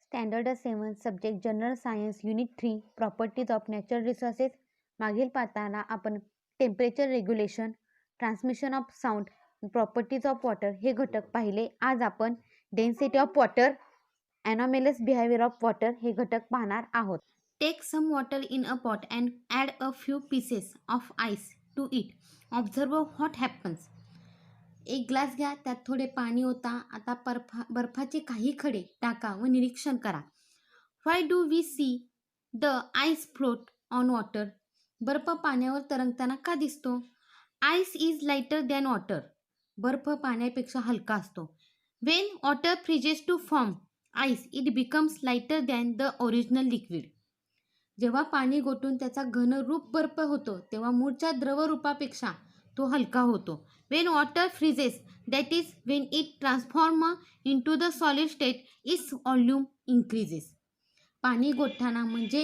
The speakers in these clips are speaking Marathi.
Standard 7 subject general science unit 3 properties of natural resources. मागील पाठाला आपण temperature regulation, transmission of sound, properties of water हे घटक पाहिले. आज आपण density of water, anomalous behaviour of water हे घटक पाहणार आहोत. Take some water in a pot and add a few pieces of ice to it. Observe what happens. एक ग्लास घ्या, त्यात थोडे पाणी ओता. आता बर्फाचे काही खडे टाका व निरीक्षण करा. Why do we see the ice float on water. बर्फ पाण्यावर तरंगताना का दिसतो? Ice is lighter than water. बर्फ पाण्यापेक्षा हलका असतो. When water freezes to form ice it becomes lighter than the original liquid. जेव्हा पाणी गोठून त्याचा घनरूप बर्फ होतो तेव्हा मूळच्या द्रवरूपापेक्षा तो हलका होतो. When water freezes, that is when it transforms into the solid state, its volume increases. पाणी गोठताना म्हणजे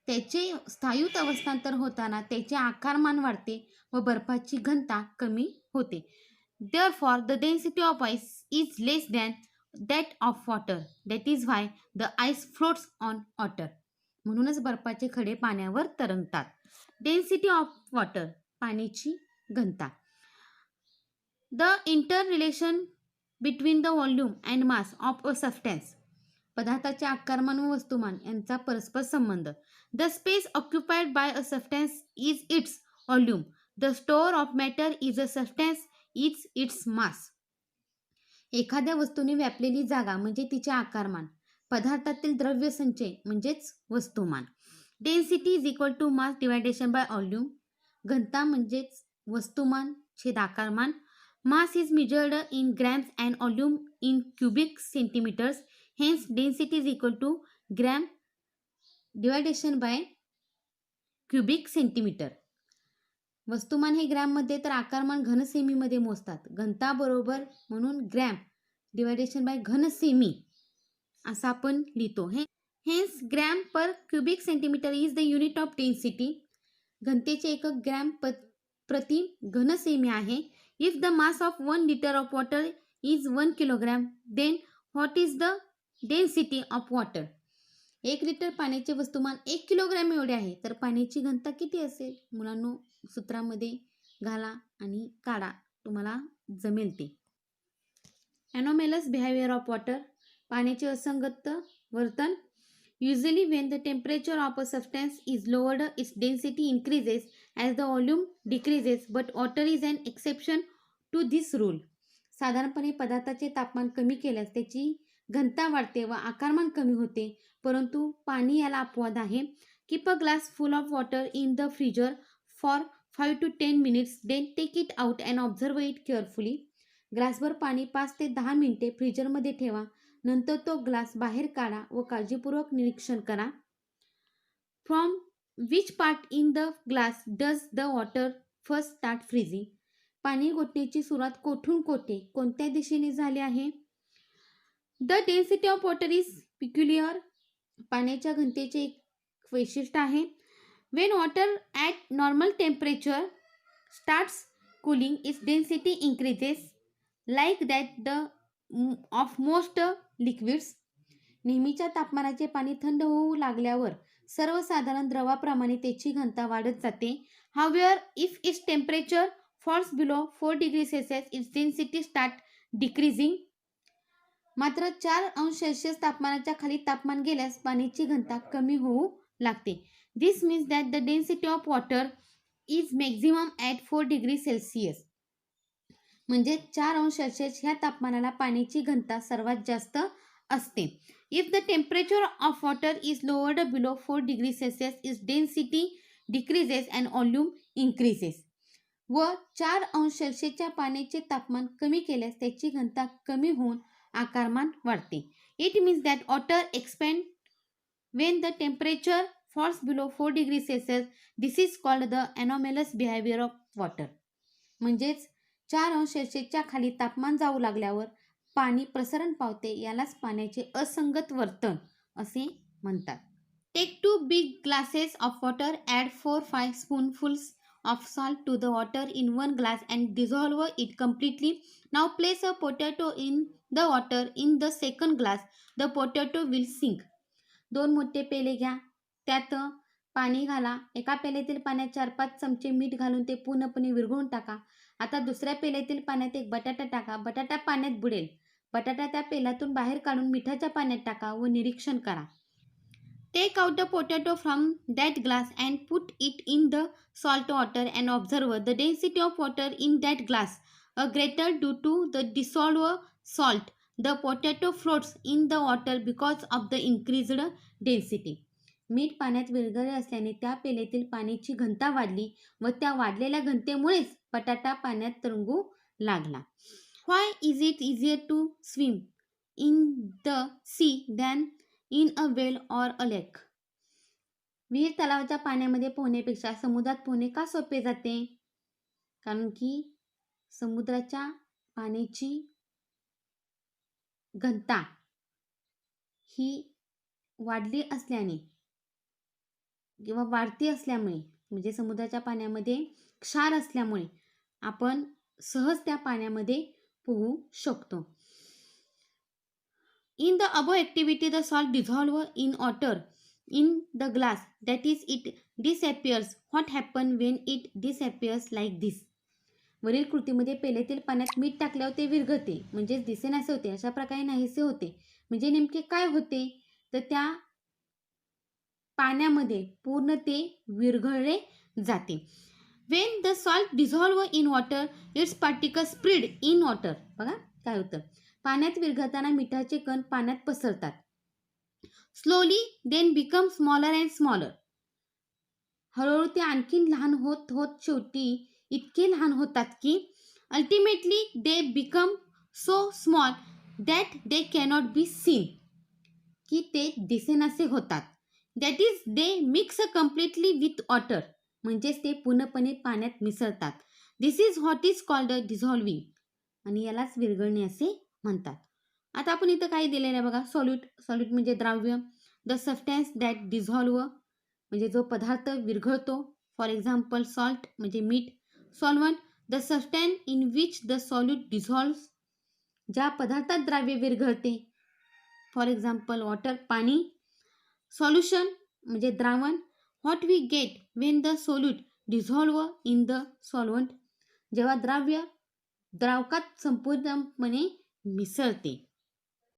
त्याचे स्थायिक अवस्थांतर होताना त्याचे आकारमान वाढते व बर्फाची घनता कमी होते. Therefore, the density of ice is less than that of water. That is why the ice floats on water. म्हणूनच बर्फाचे खडे पाण्यावर तरंगतात. डेन्सिटी ऑफ वॉटर, पाण्याची घनता. The interrelation between the volume and mass of a substance. पदार्थाचे आकारमान व वस्तुमान यांचा परस्पर संबंध. The space occupied by a substance is its volume. The store of matter is a substance is its mass. एखाद्या वस्तूने व्यापलेली जागा म्हणजे तिचे आकारमान. पदार्थातील द्रव्य संचय म्हणजेच वस्तुमान. Density is equal to mass division by volume. घनता म्हणजेच वस्तुमान छेद आकारमान. Mass is measured in grams and volume in cubic centimeters. Hence, density is equal to gram divided by cubic centimeter. वस्तुमान हे ग्रॅममध्ये तर आकारमान घनसेमीमध्ये मोजतात. घनता बरोबर म्हणून ग्रॅम डिवायडेशन बाय घनसेमी असं आपण लिहितो. Hence gram per cubic centimetre is the unit of density. घनतेचे एकक ग्रॅम प्रति घनसेमी आहे. If the mass of 1 liter of water is 1 kilogram, then what is the density of water? 1 litre पाण्याचे वस्तुमान 1 किलोग्रॅम एवढे आहे तर पाण्याची घनता किती असेल? मुलांनो, सूत्रामध्ये घाला आणि काढा, तुम्हाला जमेल ते. ॲनॉमेलस बिहेवियर ऑफ वॉटर, पाण्याचे असंगत वर्तन. Usually when the temperature of a substance is lowered, its density increases as the volume decreases, but water is an exception to this rule. साधारणपणे पदार्थाचे तापमान कमी केल्यास त्याची घनता वाढते व आकारमान कमी होते, परंतु पाणी याला अपवाद आहे. Keep a glass full of water in the freezer for 5 to 10 minutes, then take it out and observe it carefully. ग्लासभर पाणी 5 ते 10 मिनिटे फ्रीजरमध्ये ठेवा. नंतर तो ग्लास बाहेर काढा व काळजीपूर्वक निरीक्षण करा. From which part in the glass does the water first start freezing. पाणी गोठण्याची सुरुवात कोठून कोठे कोणत्या दिशेने झाली आहे? The density of water is peculiar. पाण्याच्या घनतेचे एक वैशिष्ट्य आहे. Wien water at normal temperature starts cooling it's density increases like that the of most liquids. नेहमीच्या तापमानाचे पाणी थंड होऊ लागल्यावर सर्वसाधारण द्रवाप्रमाणे त्याची घनता वाढत जाते. However if its temperature falls below 4 degree Celsius it's density start decreasing. मात्र 4 अंश सेल्सिअस तापमानाच्या खाली तापमान गेल्यास पाण्याची घनता कमी होऊ लागते. This means that the density of water is maximum at 4 degree Celsius. म्हणजे 4 अंश सेल्सिअस ह्या तापमानाला पाण्याची घनता सर्वात जास्त असते. If the temperature of water is lowered below 4 degree Celsius it's density decreases and volume increases. व 4 अंश सेल्सिअसच्या पाण्याचे तापमान कमी केल्यास त्याची घनता कमी होऊन आकारमान वाढते. It means that water expand when the temperature falls below 4 degree Celsius. This is called the anomalous behaviour of water. म्हणजेच 4 अंश सेल्सिअसच्या खाली तापमान जाऊ लागल्यावर पाणी प्रसरण पावते, यालाच पाण्याचे असंगत वर्तन असे म्हणतात. Take 2 big glasses of water, add 4-5 spoonfuls of salt to the water in one glass and dissolve it completely. Now place a potato in the water in the second glass. The potato will sink. 2 मोठे पेले घ्या, त्यात पाणी घाला. एका पेल्यातील पाण्यात 4-5 चमचे मीठ घालून ते पूर्णपणे विरघळून टाका. आता दुसऱ्या पेल्यातील पाण्यात एक बटाटा टाका. बटाटा पाण्यात बुडेल. बटाटा त्या पेल्यातून बाहेर काढून मिठाच्या पाण्यात टाका व निरीक्षण करा. Take out the potato from that glass and put it in the salt water and observe the density of water in that glass a greater due to the dissolved salt. The potato floats in the water because of the increased density. मीठ पाण्यात विरघळले असल्याने त्या पेलेतील पाण्याची घनता वाढली व त्या वाढलेल्या घनतेमुळेच बटाटा पाण्यात तरंगू लागला. Why is it easier to swim in the sea than in a well or a lake? विहीर तलावाच्या पाण्यामध्ये पोहण्यापेक्षा समुद्रात पोहणे का सोपे जाते? कारण की समुद्राच्या पाण्याची घनता ही वाढली असल्याने किंवा वाढती असल्यामुळे, म्हणजे समुद्राच्या पाण्यामध्ये क्षार असल्यामुळे आपण सहज त्या पाण्यामध्ये पोहू शकतो. In the above activity, the salt dissolves in water in the glass. That is, it disappears. What happens when it disappears like this? वरील कृतीमध्ये पेलेतील पाण्यात मीठ टाकल्यावर ते विरघळते, म्हणजेच दिसेनासे होते. अशा प्रकारे नाहीसे होते. म्हणजे नेमके काय होते? तर त्या पाण्यामध्ये पूर्ण ते विरघळले जाते. When the salt dissolves in water, its particles spread in water. बघा काय होतं? पाण्यात विरघळताना मिठाचे कण पाण्यात पसरतात. Slowly then become smaller and smaller. हळूहळू ते आणखी लहान होत होत शेवटी इतके लहान होतात की ultimately they become so small that they cannot be seen. की ते दिसेनासे होतात. That is, they mix completely with water. म्हणजेच ते पूर्णपणे पाण्यात मिसळतात. This is what is called dissolving. आणि यालाच विरघळणे असे म्हणतात. आता आपण इथं काय दिलेलं आहे बघा. सॉल्यूट म्हणजे द्राव्य. द सबस्टन्स दॅट डिझॉल्व म्हणजे जो पदार्थ विरघळतो. फॉर एक्झाम्पल सॉल्ट म्हणजे मीठ. Solvent the substance in which the solute dissolve ज्या पदार्थात द्राव्य विरघळते. फॉर एक्झाम्पल वॉटर पाणी. सॉल्युशन म्हणजे द्रावण. What we get when the solute dissolve in the solvent जेव्हा द्राव्य द्रावकात संपूर्णपणे मिसळते.